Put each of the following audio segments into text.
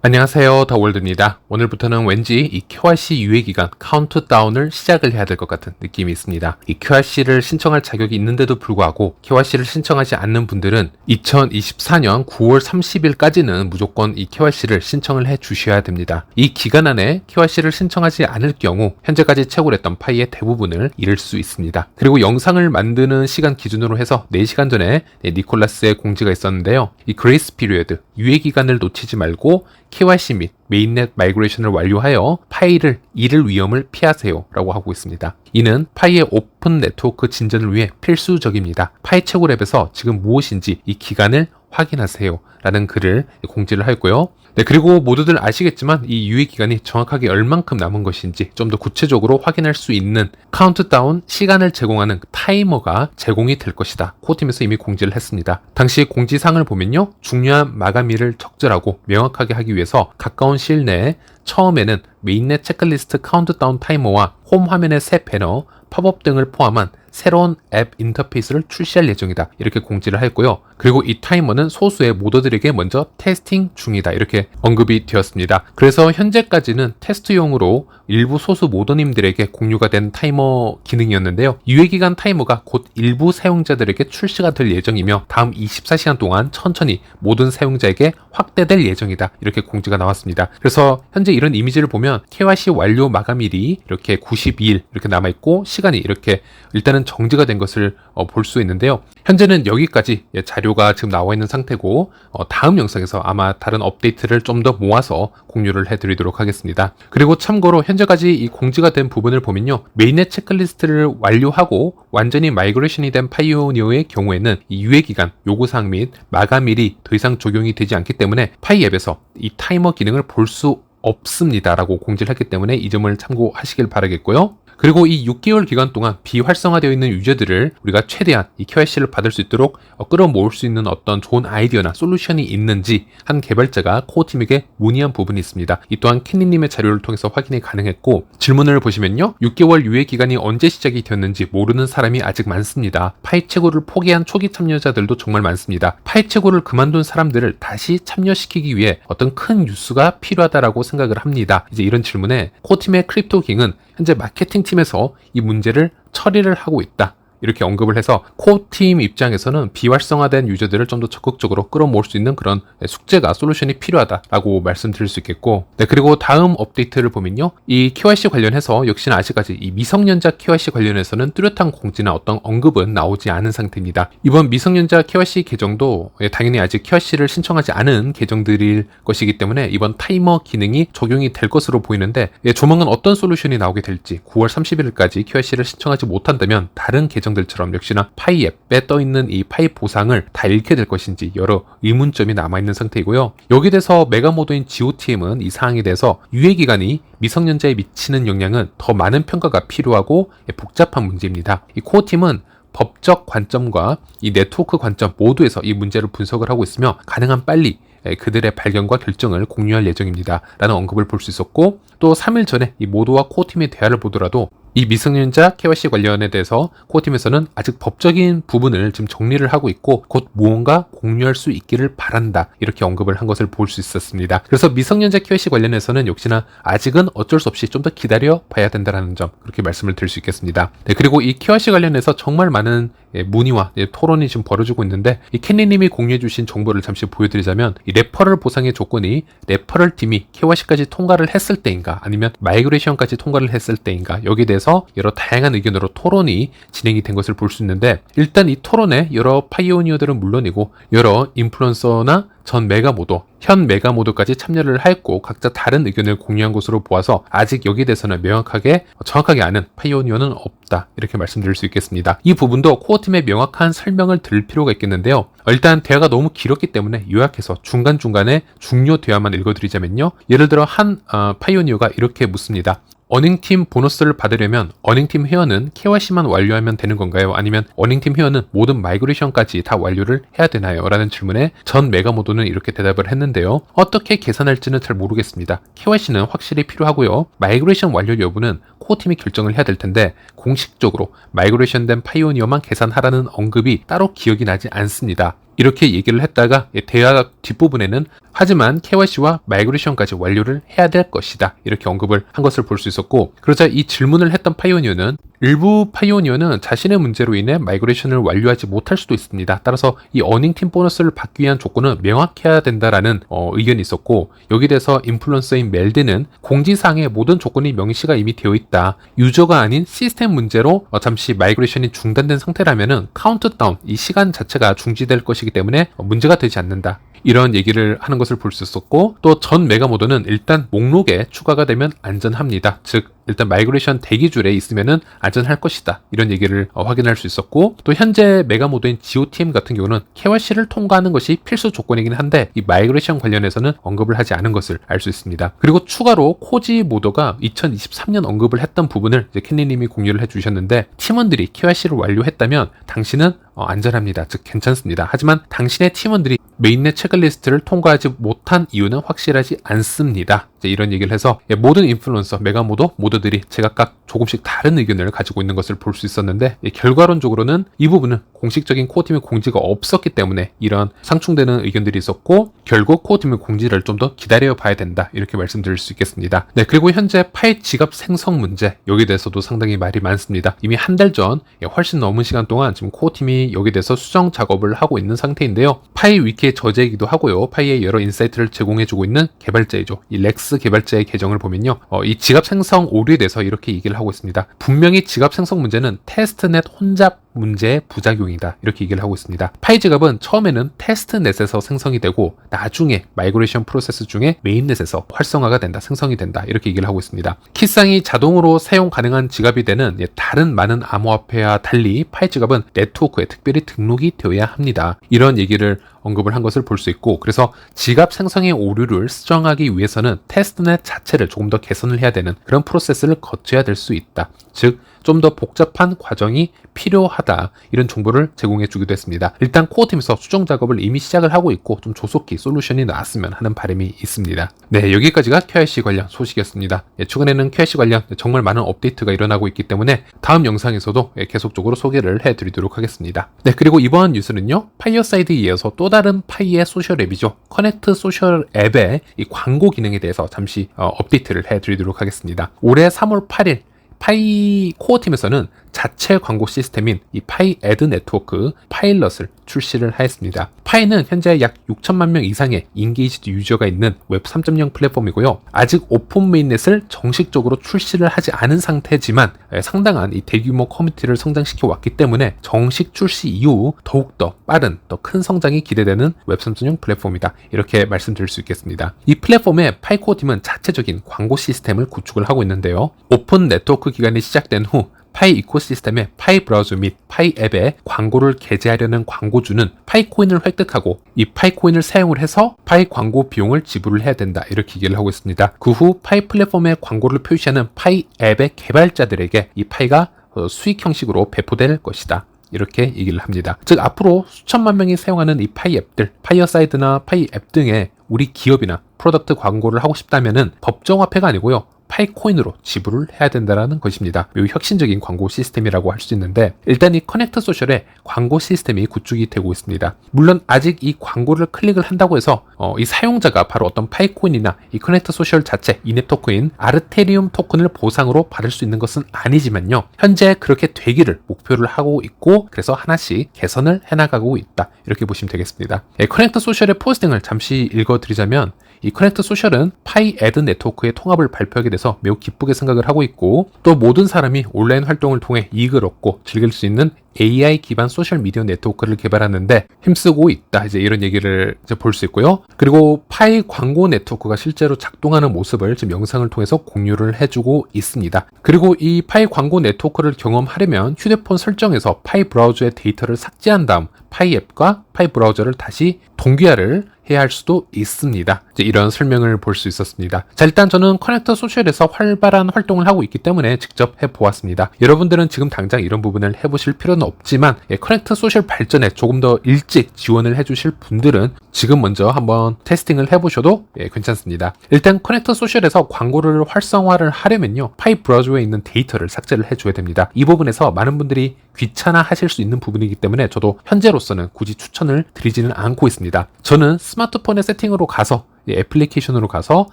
안녕하세요, 더월드입니다. 오늘부터는 왠지 이 KYC 유예기간 카운트다운을 시작을 해야 될 것 같은 느낌이 있습니다. 이 KYC를 신청할 자격이 있는데도 불구하고 KYC를 신청하지 않는 분들은 2024년 9월 30일까지는 무조건 이 KYC를 신청을 해 주셔야 됩니다. 이 기간 안에 KYC를 신청하지 않을 경우 현재까지 채굴했던 파이의 대부분을 잃을 수 있습니다. 그리고 영상을 만드는 시간 기준으로 해서 4시간 전에 니콜라스의 공지가 있었는데요. 이 그레이스 피리어드, 유예기간을 놓치지 말고 KYC 및 메인넷 마이그레이션을 완료하여 파이를 잃을 위험을 피하세요 라고 하고 있습니다. 이는 파이의 오픈 네트워크 진전을 위해 필수적입니다. 파이 채굴 앱에서 지금 무엇인지 이 기간을 확인하세요 라는 글을 공지를 하였고요. 그리고 모두들 아시겠지만 이 유예 기간이 정확하게 얼만큼 남은 것인지 좀 더 구체적으로 확인할 수 있는 카운트다운 시간을 제공하는 타이머가 제공이 될 것이다. 코어팀에서 이미 공지를 했습니다. 당시 공지사항을 보면요. 중요한 마감일을 적절하고 명확하게 하기 위해서 가까운 시일 내에 처음에는 메인넷 체크리스트 카운트다운 타이머와 홈 화면의 새 배너, 팝업 등을 포함한 새로운 앱 인터페이스를 출시할 예정이다. 이렇게 공지를 했고요. 그리고 이 타이머는 소수의 모더들에게 먼저 테스팅 중이다. 이렇게 언급이 되었습니다. 그래서 현재까지는 테스트용으로 일부 소수 모더님들에게 공유가 된 타이머 기능이었는데요. 유예기간 타이머가 곧 일부 사용자들에게 출시가 될 예정이며 다음 24시간 동안 천천히 모든 사용자에게 확대될 예정이다. 이렇게 공지가 나왔습니다. 그래서 현재 이런 이미지를 보면 KYC 완료 마감일이 이렇게 92일 이렇게 남아있고 시간이 이렇게 일단은 정지가 된 것을 볼 수 있는데요. 현재는 여기까지 자료가 지금 나와 있는 상태고 다음 영상에서 아마 다른 업데이트를 좀 더 모아서 공유를 해드리도록 하겠습니다. 그리고 참고로 현재까지 이 공지가 된 부분을 보면요. 메인넷 체크리스트를 완료하고 완전히 마이그레이션이 된 파이오니어의 경우에는 이 유예기간, 요구사항 및 마감일이 더 이상 적용이 되지 않기 때문에 파이 앱에서 이 타이머 기능을 볼 수 없습니다 라고 공지를 했기 때문에 이 점을 참고하시길 바라겠고요. 그리고 이 6개월 기간 동안 비활성화되어 있는 유저들을 우리가 최대한 이 KYC를 받을 수 있도록 끌어모을 수 있는 어떤 좋은 아이디어나 솔루션이 있는지 한 개발자가 코어팀에게 문의한 부분이 있습니다. 이 또한 캔니님의 자료를 통해서 확인이 가능했고 질문을 보시면요. 6개월 유예 기간이 언제 시작이 되었는지 모르는 사람이 아직 많습니다. 파이 채굴을 포기한 초기 참여자들도 정말 많습니다. 파이 채굴을 그만둔 사람들을 다시 참여시키기 위해 어떤 큰 뉴스가 필요하다라고 생각을 합니다. 이제 이런 질문에 코어팀의 크립토킹은 현재 마케팅 팀에서 이 문제를 처리를 하고 있다. 이렇게 언급을 해서 코어팀 입장에서는 비활성화된 유저들을 좀 더 적극적으로 끌어모을 수 있는 그런 숙제가 솔루션이 필요하다라고 말씀드릴 수 있겠고 그리고 다음 업데이트를 보면요. 이 KYC 관련해서 역시나 아직까지 이 미성년자 KYC 관련해서는 뚜렷한 공지나 어떤 언급은 나오지 않은 상태입니다. 이번 미성년자 KYC 계정도 당연히 아직 KYC를 신청하지 않은 계정들일 것이기 때문에 이번 타이머 기능이 적용이 될 것으로 보이는데 조만간 어떤 솔루션이 나오게 될지 9월 31일까지 KYC를 신청하지 못한다면 다른 계정들처럼 역시나 파이 앱에 떠있는 이 파이 보상을 다 잃게 될 것인지 여러 의문점이 남아있는 상태이고요. 여기에 대해서 메가모더인 GOTM은 이 사항에 대해서 유예기간이 미성년자에 미치는 영향은 더 많은 평가가 필요하고 복잡한 문제입니다. 이 코어팀은 법적 관점과 이 네트워크 관점 모두에서 이 문제를 분석을 하고 있으며 가능한 빨리 그들의 발견과 결정을 공유할 예정입니다. 라는 언급을 볼 수 있었고 또 3일 전에 이 모두와 코어팀의 대화를 보더라도 이 미성년자 KYC 관련에 대해서 코어팀에서는 아직 법적인 부분을 지금 정리를 하고 있고 곧 무언가 공유할 수 있기를 바란다. 이렇게 언급을 한 것을 볼 수 있었습니다. 그래서 미성년자 KYC 관련해서는 역시나 아직은 어쩔 수 없이 좀 더 기다려 봐야 된다는 점 그렇게 말씀을 드릴 수 있겠습니다. 그리고 이 KYC 관련해서 정말 많은 문의와 토론이 지금 벌어지고 있는데 이 캔리님이 공유해 주신 정보를 잠시 보여드리자면 이 레퍼럴 보상의 조건이 레퍼럴 팀이 KYC까지 통과를 했을 때인가 아니면 마이그레이션까지 통과를 했을 때인가 여기에 대해서 여러 다양한 의견으로 토론이 진행이 된 것을 볼 수 있는데 일단 이 토론에 여러 파이오니어들은 물론이고 여러 인플루언서나 전 메가모더, 현 메가모더까지 참여를 했고 각자 다른 의견을 공유한 것으로 보아서 아직 여기에 대해서는 명확하게 정확하게 아는 파이오니어는 없다 이렇게 말씀드릴 수 있겠습니다. 이 부분도 코어팀의 명확한 설명을 들을 필요가 있겠는데요. 일단 대화가 너무 길었기 때문에 요약해서 중간중간에 중요 대화만 읽어드리자면요. 예를 들어 한 파이오니어가 이렇게 묻습니다. 어닝팀 보너스를 받으려면 어닝팀 회원은 KYC만 완료하면 되는 건가요? 아니면 어닝팀 회원은 모든 마이그레이션까지 다 완료를 해야 되나요? 라는 질문에 전 메가모더는 이렇게 대답을 했는데요. 어떻게 계산할지는 잘 모르겠습니다. KYC는 확실히 필요하고요. 마이그레이션 완료 여부는 코어팀이 결정을 해야 될 텐데 공식적으로 마이그레이션 된 파이오니어만 계산하라는 언급이 따로 기억이 나지 않습니다. 이렇게 얘기를 했다가 대화 뒷부분에는 하지만 KYC와 마이그레이션까지 완료를 해야 될 것이다. 이렇게 언급을 한 것을 볼 수 있었고, 그러자 이 질문을 했던 파이오니어는 일부 파이오니어는 자신의 문제로 인해 마이그레이션을 완료하지 못할 수도 있습니다. 따라서 이 어닝팀 보너스를 받기 위한 조건은 명확해야 된다라는 의견이 있었고, 여기에 대해서 인플루언서인 멜드는 공지사항에 모든 조건이 명시가 이미 되어 있다. 유저가 아닌 시스템 문제로 잠시 마이그레이션이 중단된 상태라면은 카운트다운, 이 시간 자체가 중지될 것이기 때문에 문제가 되지 않는다. 이런 얘기를 하는 것을 볼 수 있었고, 또 전 메가모드는 일단 목록에 추가가 되면 안전합니다. 즉 일단 마이그레이션 대기줄에 있으면은 안전할 것이다. 이런 얘기를 확인할 수 있었고, 또 현재 메가모드인 GOTM 같은 경우는 KYC를 통과하는 것이 필수 조건이긴 한데 이 마이그레이션 관련해서는 언급을 하지 않은 것을 알 수 있습니다. 그리고 추가로 코지 모더가 2023년 언급을 했던 부분을 이제 켄리님이 공유를 해주셨는데, 팀원들이 KYC를 완료했다면 당신은 안전합니다. 즉 괜찮습니다. 하지만 당신의 팀원들이 메인넷 체크리스트를 통과하지 못한 이유는 확실하지 않습니다. 이런 얘기를 해서 모든 인플루언서, 메가모드 모두들이 제각각 조금씩 다른 의견을 가지고 있는 것을 볼 수 있었는데, 결과론적으로는 이 부분은 공식적인 코어팀의 공지가 없었기 때문에 이런 상충되는 의견들이 있었고, 결국 코어팀의 공지를 좀 더 기다려 봐야 된다. 이렇게 말씀드릴 수 있겠습니다. 네, 그리고 현재 파이 지갑 생성 문제, 여기에 대해서도 상당히 말이 많습니다. 이미 한 달 전 훨씬 넘은 시간 동안 지금 코어팀이 여기에 대해서 수정 작업을 하고 있는 상태인데요. 파이 위키의 저자이기도 하고요. 파이의 여러 인사이트를 제공해주고 있는 개발자이죠. 이 렉스 개발자의 계정을 보면요. 이 지갑 생성 오류에 대해서 이렇게 얘기를 하고 있습니다. 분명히 지갑 생성 문제는 테스트넷 혼잡 문제의 부작용이다. 이렇게 얘기를 하고 있습니다. 파이 지갑은 처음에는 테스트넷에서 생성이 되고 나중에 마이그레이션 프로세스 중에 메인넷에서 활성화가 된다, 생성이 된다. 이렇게 얘기를 하고 있습니다. 키상이 자동으로 사용 가능한 지갑이 되는 다른 많은 암호화폐와 달리 파이 지갑은 네트워크에 특별히 등록이 되어야 합니다. 이런 얘기를 언급을 한 것을 볼 수 있고, 그래서 지갑 생성의 오류를 수정하기 위해서는 테스트넷 자체를 조금 더 개선을 해야 되는 그런 프로세스를 거쳐야 될 수 있다. 즉 좀 더 복잡한 과정이 필요하다. 이런 정보를 제공해 주기도 했습니다. 일단 코어팀에서 수정 작업을 이미 시작을 하고 있고 좀 조속히 솔루션이 나왔으면 하는 바람이 있습니다. 네, 여기까지가 KYC 관련 소식이었습니다. 최근에는 KYC 관련 정말 많은 업데이트가 일어나고 있기 때문에 다음 영상에서도 계속적으로 소개를 해드리도록 하겠습니다. 네, 그리고 이번 뉴스는요, 파이어사이드에 이어서 또 다른 파이의 소셜 앱이죠. 커넥트 소셜 앱의 이 광고 기능에 대해서 잠시 업데이트를 해드리도록 하겠습니다. 올해 3월 8일 파이 코어팀에서는 자체 광고 시스템인 이 파이 애드 네트워크 파일럿을 출시를 하였습니다. 파이는 현재 약 6천만 명 이상의 인게이지드 유저가 있는 웹 3.0 플랫폼이고요. 아직 오픈 메인넷을 정식적으로 출시를 하지 않은 상태지만 상당한 이 대규모 커뮤니티를 성장시켜 왔기 때문에 정식 출시 이후 더욱더 빠른, 더 큰 성장이 기대되는 웹 3.0 플랫폼이다. 이렇게 말씀드릴 수 있겠습니다. 이 플랫폼의 파이 코어팀은 자체적인 광고 시스템을 구축을 하고 있는데요. 오픈 네트워크 기간이 시작된 후 파이 이코시스템의 파이 브라우저 및 파이 앱에 광고를 게재하려는 광고주는 파이 코인을 획득하고 이 파이 코인을 사용을 해서 파이 광고 비용을 지불을 해야 된다. 이렇게 얘기를 하고 있습니다. 그 후 파이 플랫폼에 광고를 표시하는 파이 앱의 개발자들에게 이 파이가 수익 형식으로 배포될 것이다. 이렇게 얘기를 합니다. 즉 앞으로 수천만 명이 사용하는 이 파이 앱들, 파이어사이드나 파이 앱 등의 우리 기업이나 프로덕트 광고를 하고 싶다면은 법정화폐가 아니고요, 파이코인으로 지불을 해야 된다는 것입니다. 매우 혁신적인 광고 시스템이라고 할 수 있는데, 일단 이 커넥트 소셜에 광고 시스템이 구축이 되고 있습니다. 물론 아직 이 광고를 클릭을 한다고 해서 이 사용자가 바로 어떤 파이코인이나 이 커넥트 소셜 자체 이넵 토큰인 아르테리움 토큰을 보상으로 받을 수 있는 것은 아니지만요, 현재 그렇게 되기를 목표를 하고 있고, 그래서 하나씩 개선을 해나가고 있다. 이렇게 보시면 되겠습니다. 커넥트 소셜의 포스팅을 잠시 읽어드리자면, 이 커넥트 소셜은 파이 애드 네트워크의 통합을 발표하게 돼서 매우 기쁘게 생각을 하고 있고, 또 모든 사람이 온라인 활동을 통해 이익을 얻고 즐길 수 있는 AI 기반 소셜 미디어 네트워크를 개발하는데 힘쓰고 있다. 이제 이런 얘기를 볼 수 있고요. 그리고 파이 광고 네트워크가 실제로 작동하는 모습을 지금 영상을 통해서 공유를 해주고 있습니다. 그리고 이 파이 광고 네트워크를 경험하려면 휴대폰 설정에서 파이 브라우저의 데이터를 삭제한 다음 파이 앱과 파이 브라우저를 다시 동기화를 해야 할 수도 있습니다. 이제 이런 설명을 볼 수 있었습니다. 자, 일단 저는 커넥터 소셜에서 활발한 활동을 하고 있기 때문에 직접 해보았습니다. 여러분들은 지금 당장 이런 부분을 해보실 필요는 없지만 커넥터 소셜 발전에 조금 더 일찍 지원을 해주실 분들은 지금 먼저 한번 테스팅을 해보셔도 괜찮습니다. 일단 커넥터 소셜에서 광고를 활성화를 하려면요, 파이 브라우저에 있는 데이터를 삭제를 해줘야 됩니다. 이 부분에서 많은 분들이 귀찮아 하실 수 있는 부분이기 때문에 저도 현재로서는 굳이 추천을 드리지는 않고 있습니다. 저는 스마트폰의 세팅으로 가서 애플리케이션으로 가서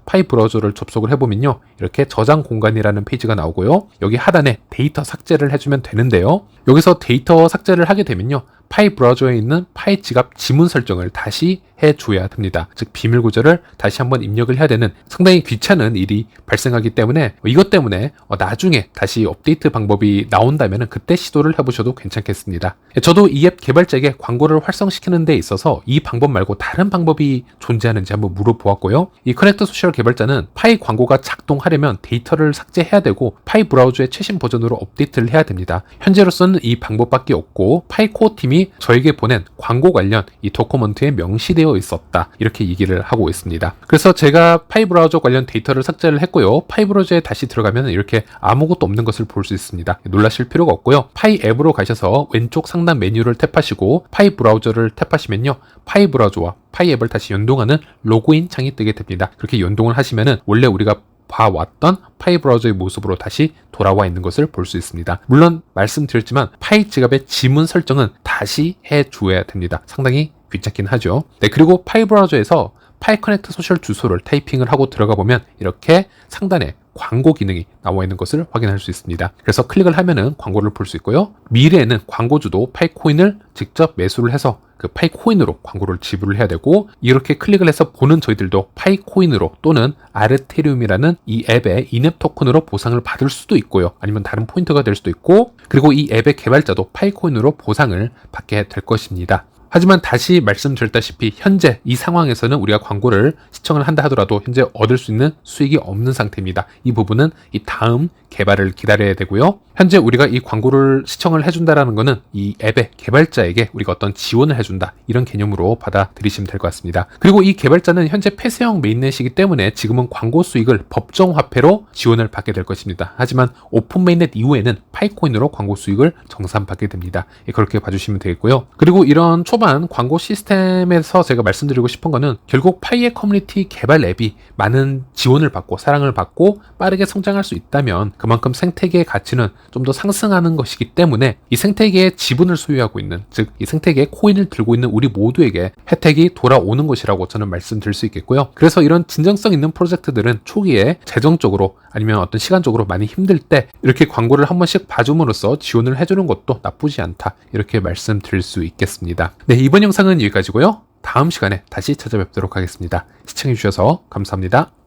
파이 브라우저를 접속을 해보면요, 이렇게 저장 공간이라는 페이지가 나오고요, 여기 하단에 데이터 삭제를 해주면 되는데요, 여기서 데이터 삭제를 하게 되면요, 파이 브라우저에 있는 파이 지갑 지문 설정을 다시 해줘야 됩니다. 즉 비밀 구절을 다시 한번 입력을 해야 되는 상당히 귀찮은 일이 발생하기 때문에 이것 때문에 나중에 다시 업데이트 방법이 나온다면 그때 시도를 해보셔도 괜찮겠습니다. 저도 이 앱 개발자에게 광고를 활성시키는 데 있어서 이 방법 말고 다른 방법이 존재하는지 한번 물어보았고요. 이 커넥터 소셜 개발자는 파이 광고가 작동하려면 데이터를 삭제해야 되고 파이 브라우저의 최신 버전으로 업데이트를 해야 됩니다. 현재로서는 이 방법밖에 없고 파이 코어 팀이 저에게 보낸 광고 관련 이 도커먼트에 명시되어 있었다, 이렇게 얘기를 하고 있습니다. 그래서 제가 파이 브라우저 관련 데이터를 삭제를 했고요, 파이 브라우저에 다시 들어가면 이렇게 아무것도 없는 것을 볼 수 있습니다. 놀라실 필요가 없고요, 파이 앱으로 가셔서 왼쪽 상단 메뉴를 탭하시고 파이 브라우저를 탭하시면요, 파이 브라우저와 파이 앱을 다시 연동하는 로그인 창이 뜨게 됩니다. 그렇게 연동을 하시면은 원래 우리가 봐왔던 파이 브라우저의 모습으로 다시 돌아와 있는 것을 볼 수 있습니다. 물론 말씀드렸지만 파이 지갑의 지문 설정은 다시 해줘야 됩니다. 상당히 귀찮긴 하죠. 네, 그리고 파이 브라우저에서 파이 커넥터 소셜 주소를 타이핑을 하고 들어가 보면 이렇게 상단에 광고 기능이 나와 있는 것을 확인할 수 있습니다. 그래서 클릭을 하면은 광고를 볼 수 있고요, 미래에는 광고주도 파이 코인을 직접 매수를 해서 그 파이 코인으로 광고를 지불을 해야 되고, 이렇게 클릭을 해서 보는 저희들도 파이 코인으로 또는 아르테리움이라는 이 앱의 인앱 토큰으로 보상을 받을 수도 있고요, 아니면 다른 포인트가 될 수도 있고, 그리고 이 앱의 개발자도 파이 코인으로 보상을 받게 될 것입니다. 하지만 다시 말씀드렸다시피 현재 이 상황에서는 우리가 광고를 시청을 한다 하더라도 현재 얻을 수 있는 수익이 없는 상태입니다. 이 부분은 이 다음 개발을 기다려야 되고요, 현재 우리가 이 광고를 시청을 해준다라는 것은 이 앱의 개발자에게 우리가 어떤 지원을 해준다, 이런 개념으로 받아들이시면 될 것 같습니다. 그리고 이 개발자는 현재 폐쇄형 메인넷이기 때문에 지금은 광고 수익을 법정 화폐로 지원을 받게 될 것입니다. 하지만 오픈 메인넷 이후에는 파이코인으로 광고 수익을 정산받게 됩니다. 그렇게 봐주시면 되겠고요. 그리고 이런 초반 광고 시스템에서 제가 말씀드리고 싶은 거는 결국 파이의 커뮤니티 개발 앱이 많은 지원을 받고 사랑을 받고 빠르게 성장할 수 있다면 그만큼 생태계의 가치는 좀 더 상승하는 것이기 때문에 이 생태계의 지분을 소유하고 있는, 즉 이 생태계의 코인을 들고 있는 우리 모두에게 혜택이 돌아오는 것이라고 저는 말씀드릴 수 있겠고요. 그래서 이런 진정성 있는 프로젝트들은 초기에 재정적으로 아니면 어떤 시간적으로 많이 힘들 때 이렇게 광고를 한 번씩 봐줌으로써 지원을 해주는 것도 나쁘지 않다, 이렇게 말씀드릴 수 있겠습니다. 네, 이번 영상은 여기까지고요. 다음 시간에 다시 찾아뵙도록 하겠습니다. 시청해주셔서 감사합니다.